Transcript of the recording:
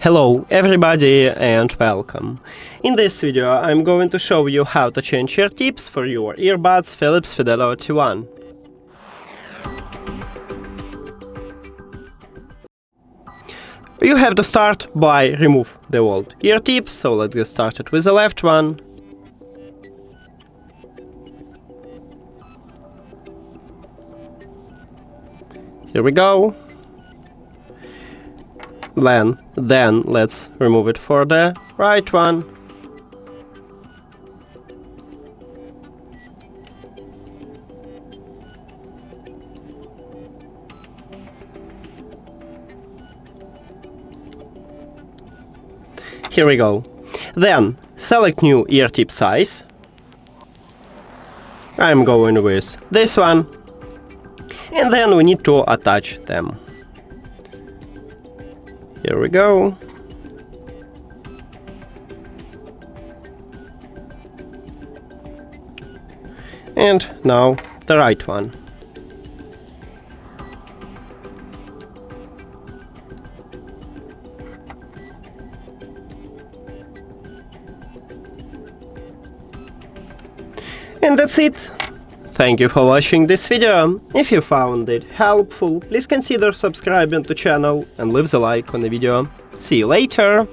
Hello everybody and welcome. In this video I'm going to show you how to change ear tips for your earbuds Philips Fidelio T1. You have to start by remove the old ear tips, so let's get started with the left one. Here we go. Then let's remove it for the right one. Here we go. Then select new ear tip size. I'm going with this one. And then we need to attach them. Here we go. And now the right one. And that's it. Thank you for watching this video. If you found it helpful, please consider subscribing to the channel and leave the like on the video. See you later!